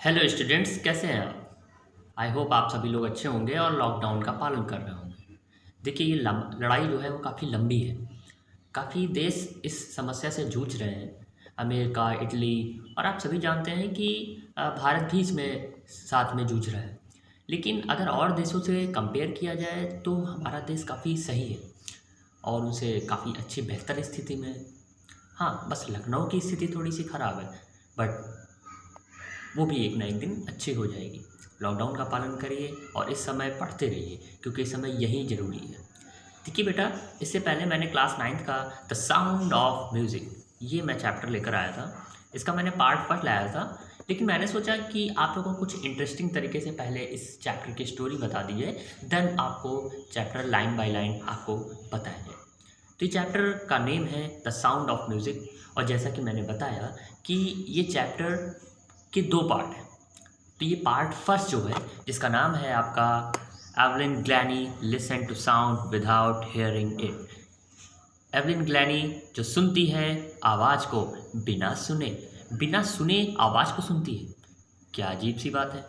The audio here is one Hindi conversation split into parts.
हेलो स्टूडेंट्स, कैसे हैं आप? आई होप आप सभी लोग अच्छे होंगे और लॉकडाउन का पालन कर रहे होंगे। देखिए, ये लड़ाई जो है वो काफ़ी लंबी है। काफ़ी देश इस समस्या से जूझ रहे हैं। अमेरिका, इटली और आप सभी जानते हैं कि भारत भी इसमें साथ में जूझ रहा है। लेकिन अगर और देशों से कंपेयर किया जाए तो हमारा देश काफ़ी सही है और उनसे काफ़ी अच्छी बेहतर स्थिति में है। हाँ, बस लखनऊ की स्थिति थोड़ी सी ख़राब है, बट वो भी एक ना एक दिन अच्छी हो जाएगी। लॉकडाउन का पालन करिए और इस समय पढ़ते रहिए, क्योंकि इस समय यही ज़रूरी है। देखिए बेटा, इससे पहले मैंने क्लास 9th का द साउंड ऑफ म्यूज़िक, ये मैं चैप्टर लेकर आया था। इसका मैंने पार्ट फर्स्ट लाया था, लेकिन मैंने सोचा कि आप लोगों को कुछ इंटरेस्टिंग तरीके से पहले इस चैप्टर की स्टोरी बता दी है, देन आपको चैप्टर लाइन बाय लाइन आपको बताया जाए। तो ये चैप्टर का नेम है द साउंड ऑफ म्यूज़िक, और जैसा कि मैंने बताया कि ये चैप्टर के 2 पार्ट हैं। तो ये पार्ट फर्स्ट जो है, जिसका नाम है आपका Evelyn Glennie listen to sound without hearing it. Evelyn Glennie जो सुनती है आवाज़ को बिना सुने आवाज़ को सुनती है। क्या अजीब सी बात है।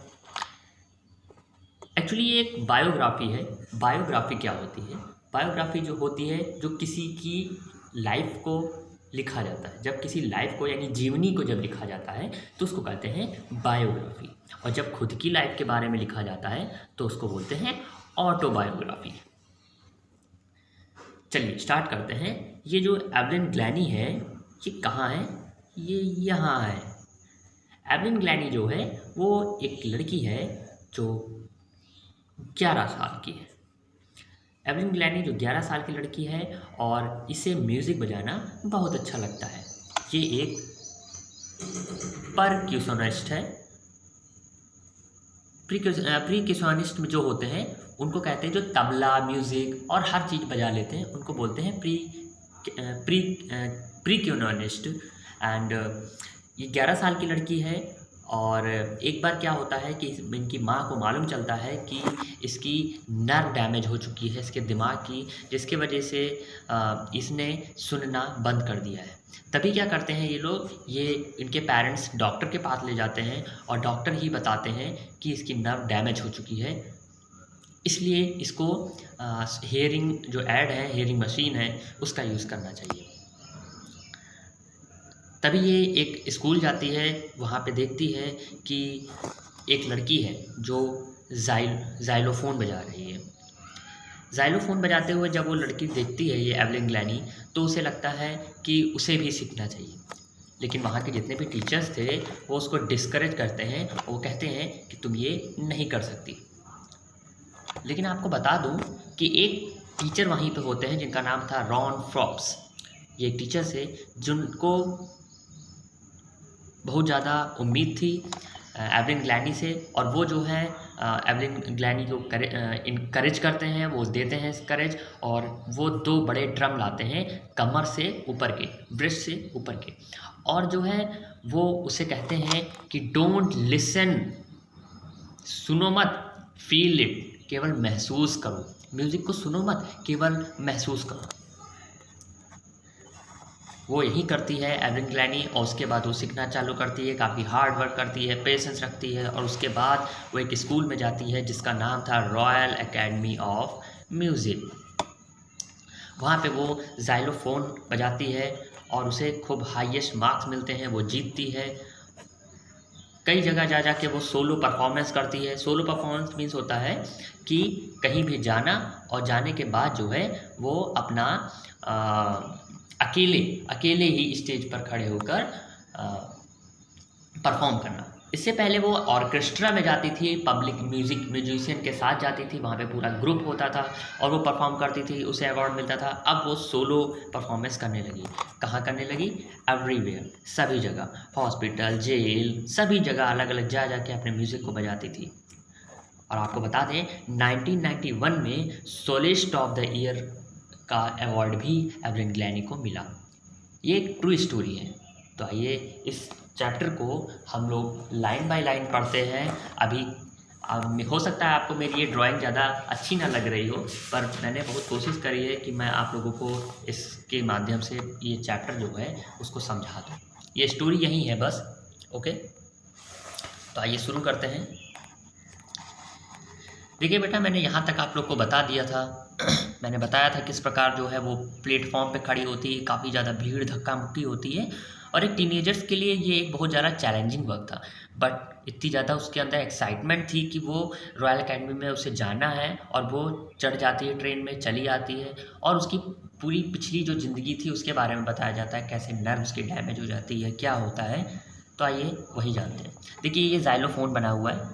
एक्चुअली ये एक बायोग्राफी है। बायोग्राफी क्या होती है? बायोग्राफी जो होती है, जो किसी की लाइफ को लिखा जाता है। जब किसी लाइफ को यानी जीवनी को जब लिखा जाता है तो उसको कहते हैं बायोग्राफी। और जब खुद की लाइफ के बारे में लिखा जाता है तो उसको बोलते हैं ऑटोबायोग्राफी। चलिए स्टार्ट करते हैं। ये जो एवलिन ग्लैनी है, ये कहाँ है? ये यहाँ है। एवलिन ग्लैनी जो है वो एक लड़की है जो 11 साल की है। एवलिन ग्लैनी जो 11 साल की लड़की है और इसे म्यूज़िक बजाना बहुत अच्छा लगता है। ये एक परक्यूशनिस्ट है। प्रीक्यूशनिस्ट जो होते हैं उनको कहते हैं जो तबला, म्यूज़िक और हर चीज़ बजा लेते हैं, उनको बोलते हैं प्री प्रीक्यूशनिस्ट। एंड ये 11 साल की लड़की है। और एक बार क्या होता है कि इनकी माँ को मालूम चलता है कि इसकी नर्व डैमेज हो चुकी है, इसके दिमाग की, जिसकी वजह से इसने सुनना बंद कर दिया है। तभी क्या करते हैं ये लोग, ये इनके पेरेंट्स डॉक्टर के पास ले जाते हैं और डॉक्टर ही बताते हैं कि इसकी नर्व डैमेज हो चुकी है, इसलिए इसको हेयरिंग जो ऐड है, हेयरिंग मशीन है, उसका यूज़ करना चाहिए। तभी ये एक स्कूल जाती है, वहाँ पे देखती है कि एक लड़की है जो ज़ाइलोफ़ोन बजा रही है। ज़ाइलोफ़ोन बजाते हुए जब वो लड़की देखती है ये एवलिन ग्लैनी, तो उसे लगता है कि उसे भी सीखना चाहिए। लेकिन वहाँ के जितने भी टीचर्स थे वो उसको डिस्करेज करते हैं और वो कहते हैं कि तुम ये नहीं कर सकती। लेकिन आपको बता दूँ कि एक टीचर वहीं पे होते हैं जिनका नाम था रॉन फ्रॉप्स। ये एक टीचर थे जिनको बहुत ज़्यादा उम्मीद थी एवलिन ग्लैनी से, और वो जो है एवलिन ग्लैनी को इनकरेज करते हैं, वो देते हैं करेज, और वो 2 बड़े ड्रम लाते हैं कमर से ऊपर के, ब्रेस्ट से ऊपर के, और जो है वो उसे कहते हैं कि डोंट लिसन, सुनो मत, फील इट, केवल महसूस करो। म्यूज़िक को सुनो मत, केवल महसूस करो। वो यही करती है एवलिन ग्लैनी, और उसके बाद वो सीखना चालू करती है, काफ़ी हार्ड वर्क करती है, पेशेंस रखती है, और उसके बाद वो एक स्कूल में जाती है जिसका नाम था रॉयल एकेडमी ऑफ म्यूज़िक। वहाँ पे वो ज़ाइलोफ़ोन बजाती है और उसे खूब हाईएस्ट मार्क्स मिलते हैं, वो जीतती है। कई जगह जा जा के वो सोलो परफॉर्मेंस करती है। सोलो परफॉर्मेंस मीन्स होता है कि कहीं भी जाना और जाने के बाद जो है वो अपना अकेले ही स्टेज पर खड़े होकर परफॉर्म करना। इससे पहले वो ऑर्केस्ट्रा में जाती थी, पब्लिक म्यूजिशियन के साथ जाती थी, वहाँ पे पूरा ग्रुप होता था और वो परफॉर्म करती थी, उसे अवार्ड मिलता था। अब वो सोलो परफॉर्मेंस करने लगी। कहाँ करने लगी? एवरीवेयर, सभी जगह, हॉस्पिटल, जेल, सभी जगह अलग अलग जा के अपने म्यूज़िक को बजाती थी। और आपको बता दें 1991 में सोलिस्ट ऑफ द ईयर का अवार्ड भी एवलिन ग्लैनी को मिला। ये एक ट्रू स्टोरी है। तो आइए इस चैप्टर को हम लोग लाइन बाय लाइन पढ़ते हैं। अभी हो सकता है आपको मेरी ये ड्राइंग ज़्यादा अच्छी ना लग रही हो, पर मैंने बहुत कोशिश करी है कि मैं आप लोगों को इसके माध्यम से ये चैप्टर जो है उसको समझा दूँ। ये स्टोरी यही है बस। ओके, तो आइए शुरू करते हैं। देखिए बेटा, मैंने यहाँ तक आप लोग को बता दिया था मैंने बताया था किस प्रकार जो है वो प्लेटफॉर्म पे खड़ी होती है, काफ़ी ज़्यादा भीड़ धक्का मुक्की होती है और एक टीनेजर्स के लिए ये एक बहुत ज़्यादा चैलेंजिंग वर्क था। बट इतनी ज़्यादा उसके अंदर एक्साइटमेंट थी कि वो रॉयल अकेडमी में उसे जाना है और वो चढ़ जाती है, ट्रेन में चली आती है और उसकी पूरी पिछली जो ज़िंदगी थी उसके बारे में बताया जाता है, कैसे नर्व्स की डैमेज हो जाती है, क्या होता है। तो आइए वही जानते हैं। देखिए, ये जाइलोफोन बना हुआ है,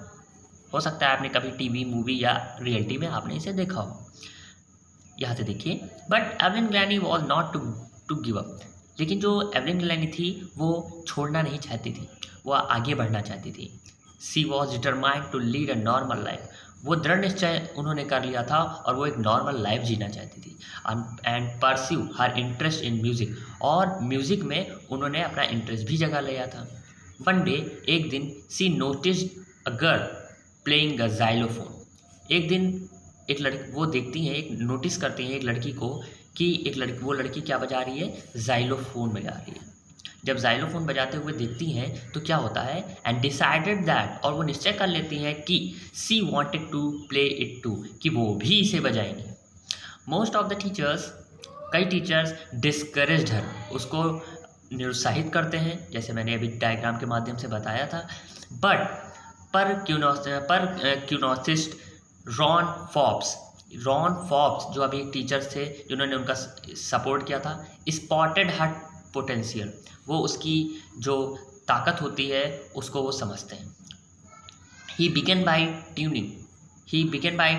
हो सकता है आपने कभी टीवी, मूवी या रियलिटी में आपने इसे देखा हो। यहाँ से देखिए, but Evelyn Glennie was not to give up. लेकिन जो एवलिन ग्लैनी थी वो छोड़ना नहीं चाहती थी, वो आगे बढ़ना चाहती थी। She was determined to lead a normal life. वो दृढ़ निश्चय उन्होंने कर लिया था और वो एक नॉर्मल लाइफ जीना चाहती थी। And pursue her interest in music, और म्यूज़िक में उन्होंने अपना इंटरेस्ट भी जगा लिया था। वन डे, एक दिन, she noticed a girl playing a xylophone. एक दिन एक लड़की वो देखती हैं, एक नोटिस करती हैं एक लड़की को कि वो लड़की क्या बजा रही है, जाइलोफोन बजा रही है। जब जाइलोफोन बजाते हुए देखती हैं तो क्या होता है, एंड डिसाइडेड दैट, और वो निश्चय कर लेती हैं कि she wanted to play it too, कि वो भी इसे बजाएंगी। मोस्ट ऑफ द टीचर्स, कई टीचर्स डिस्करेज्ड हर, उसको निरुत्साहित करते हैं, जैसे मैंने अभी डायग्राम के माध्यम से बताया था। बट पर क्यूनोसिस्ट रॉन फॉब्स जो अभी टीचर्स थे जिन्होंने उनका सपोर्ट किया था, स्पॉटेड हर पोटेंशियल, वो उसकी जो ताकत होती है उसको वो समझते हैं। He began by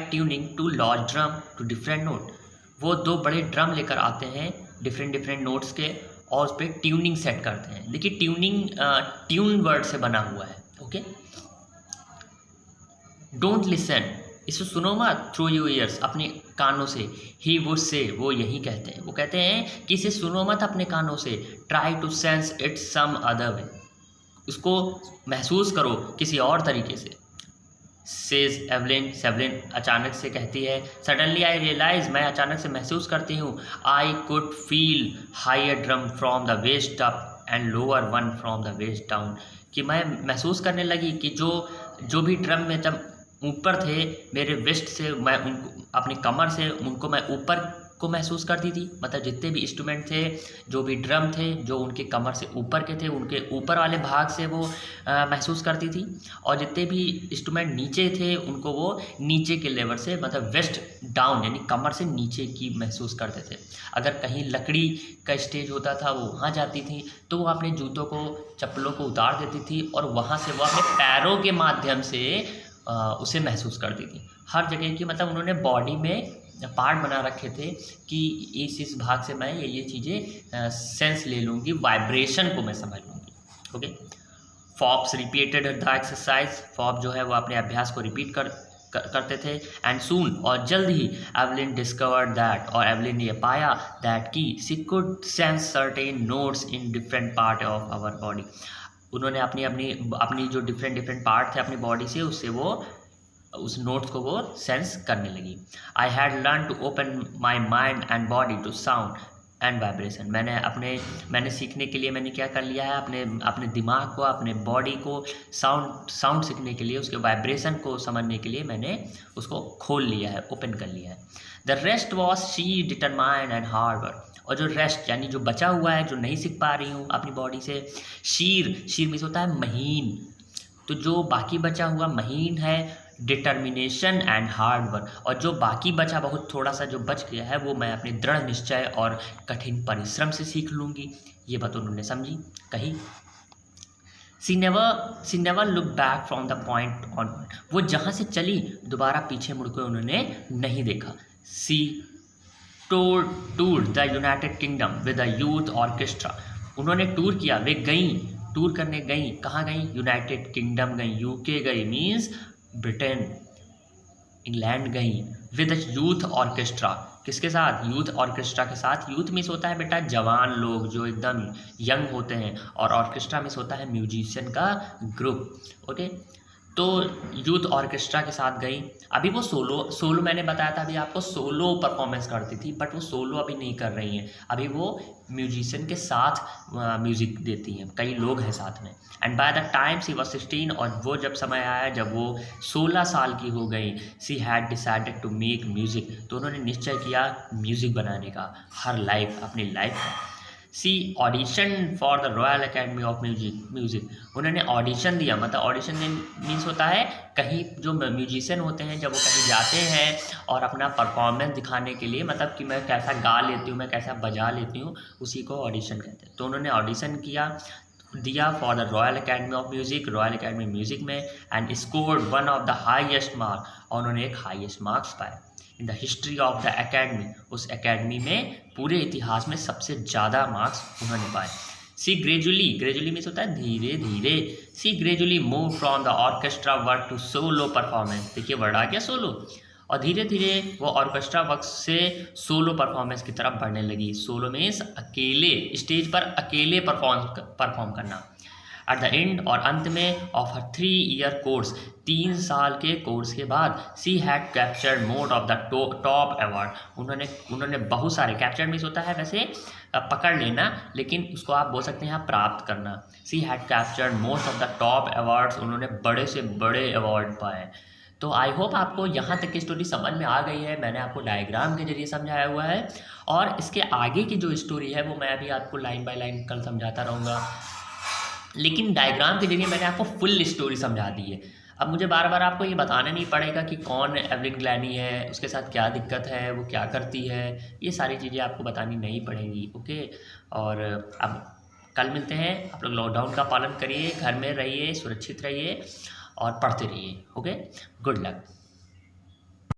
tuning to large drum to different note. वो दो बड़े ड्रम लेकर आते हैं डिफरेंट नोट्स के और उस पर ट्यूनिंग सेट करते हैं। देखिए, ट्यूनिंग ट्यून वर्ड से बना हुआ है। ओके, डोंट लिसन, इसे सुनो मत, थ्रू योर ईयर्स, अपने कानों से। ही वुड से, वो यही कहते हैं, वो कहते हैं कि इसे सुनो मत अपने कानों से। Try to sense it some other way, उसको महसूस करो किसी और तरीके से। सेज एवलिन अचानक से कहती है, सडनली आई रियलाइज, मैं अचानक से महसूस करती हूँ, I could feel higher drum from the waist up and lower one from the waist down, कि मैं महसूस करने लगी कि जो भी ड्रम में जब ऊपर थे मेरे वेस्ट से, मैं उनको अपनी कमर से उनको मैं ऊपर को महसूस करती थी। मतलब जितने भी इंस्ट्रूमेंट थे, जो भी ड्रम थे, जो उनके कमर से ऊपर के थे, उनके ऊपर वाले भाग से वो महसूस करती थी। और जितने भी इंस्ट्रूमेंट नीचे थे उनको वो नीचे के लेवल से, मतलब वेस्ट डाउन, यानी कमर से नीचे की महसूस करते थे। अगर कहीं लकड़ी का स्टेज होता था वो वहाँ जाती थी तो वो अपने जूतों को, चप्पलों को उतार देती थी और वहाँ से वो अपने पैरों के माध्यम से उसे महसूस करती थी। हर जगह की, मतलब उन्होंने बॉडी में पार्ट बना रखे थे कि इस भाग से मैं ये चीज़ें सेंस ले लूँगी, वाइब्रेशन को मैं समझ लूँगी। Okay, Forbes repeated the exercise, fob जो है वो अपने अभ्यास को रिपीट करते थे। एंड सून, और जल्द ही एवलिन डिस्कवर्ड दैट, और एवलिन ने पाया दैट की she could sense certain notes in different part of our body. उन्होंने अपनी जो डिफरेंट पार्ट थे अपनी बॉडी से, उससे वो उस नोट्स को वो सेंस करने लगी। I had learn to open my mind and body to sound and vibration. मैंने सीखने के लिए मैंने क्या कर लिया है, अपने दिमाग को, अपने बॉडी को साउंड सीखने के लिए, उसके वाइब्रेशन को समझने के लिए मैंने उसको खोल लिया है, ओपन कर लिया है। The rest was she determined and hard work. और जो रेस्ट, यानी जो बचा हुआ है, जो नहीं सीख पा रही हूँ अपनी बॉडी से, शीर मीन्स होता है महीन, तो जो बाकी बचा हुआ महीन है डिटर्मिनेशन एंड हार्ड वर्क। और जो बाकी बचा, बहुत थोड़ा सा जो बच गया है, वो मैं अपने दृढ़ निश्चय और कठिन परिश्रम से सीख लूँगी। ये बात उन्होंने कही। She never look back from the point on, वो जहाँ से चली दोबारा पीछे मुड़कर उन्होंने नहीं देखा। She tour the United Kingdom with the youth orchestra, उन्होंने टूर किया, वे टूर करने गई, कहाँ गई, यूनाइटेड किंगडम गई, यूके गई, मीन्स ब्रिटेन, इंग्लैंड गई, विद यूथ ऑर्केस्ट्रा, किसके साथ, यूथ ऑर्केस्ट्रा के साथ। यूथ मीन्स होता है बेटा जवान लोग जो एकदम यंग होते हैं, और ऑर्केस्ट्रा मीन्स होता है म्यूजिशियन का ग्रुप। ओके, तो यूथ ऑर्केस्ट्रा के साथ गई। अभी वो सोलो मैंने बताया था अभी आपको, सोलो परफॉर्मेंस करती थी, बट वो सोलो अभी नहीं कर रही हैं, अभी वो म्यूजिशियन के साथ म्यूज़िक देती हैं, कई लोग हैं साथ में। And by the time she was 16, और वो जब समय आया जब वो 16 साल की हो गई, she had decided to make music, तो उन्होंने निश्चय किया म्यूज़िक बनाने का, हर लाइफ अपनी लाइफ का। She audition for the Royal Academy of Music, उन्होंने ऑडिशन दिया, मतलब ऑडिशन मीन्स होता है कहीं जो म्यूजिशियन होते हैं जब वो कहीं जाते हैं और अपना परफॉर्मेंस दिखाने के लिए, मतलब कि मैं कैसा गा लेती हूँ, मैं कैसा बजा लेती हूँ, उसी को ऑडिशन कहते हैं। तो उन्होंने ऑडिशन दिया for the Royal Academy of Music, Royal Academy Music में, and scored one of the highest mark, और उन्होंने एक हाईएस्ट मार्क्स पाए in the history of the academy, उस एकेडमी में पूरे इतिहास में सबसे ज़्यादा मार्क्स उन्होंने पाए। सी ग्रेजुअली मीन्स होता है धीरे धीरे, she gradually move from the orchestra work to solo performance, देखिए वर्ड आ गया सोलो, और धीरे धीरे वो ऑर्केस्ट्रा वर्क से सोलो परफॉर्मेंस की तरफ बढ़ने लगी। सोलो मीन्स अकेले, स्टेज पर अकेले परफॉर्म करना। एट द एंड, और अंत में, ऑफ हर 3 ईयर कोर्स, 3 साल के कोर्स के बाद, she had captured most of the top award, उन्होंने बहुत सारे, कैप्चर्ड मीन्स होता है वैसे पकड़ लेना, लेकिन उसको आप बोल सकते हैं प्राप्त करना। She had captured most of the top awards, उन्होंने बड़े से बड़े अवार्ड पाए। तो आई होप आपको यहाँ तक की स्टोरी समझ में आ गई है, मैंने आपको डायग्राम के जरिए समझाया हुआ है, और इसके आगे की जो स्टोरी है वो मैं अभी आपको लाइन बाय लाइन कल समझाता रहूँगा, लेकिन डायग्राम के जरिए मैंने आपको फुल स्टोरी समझा दी है। अब मुझे बार बार आपको ये बताना नहीं पड़ेगा कि कौन एवलिन ग्लैनी है, उसके साथ क्या दिक्कत है, वो क्या करती है, ये सारी चीज़ें आपको बतानी नहीं पड़ेंगी, ओके। और अब कल मिलते हैं, आप लोग लॉकडाउन का पालन करिए, घर में रहिए, सुरक्षित रहिए और पढ़ते रहिए, ओके। Good luck.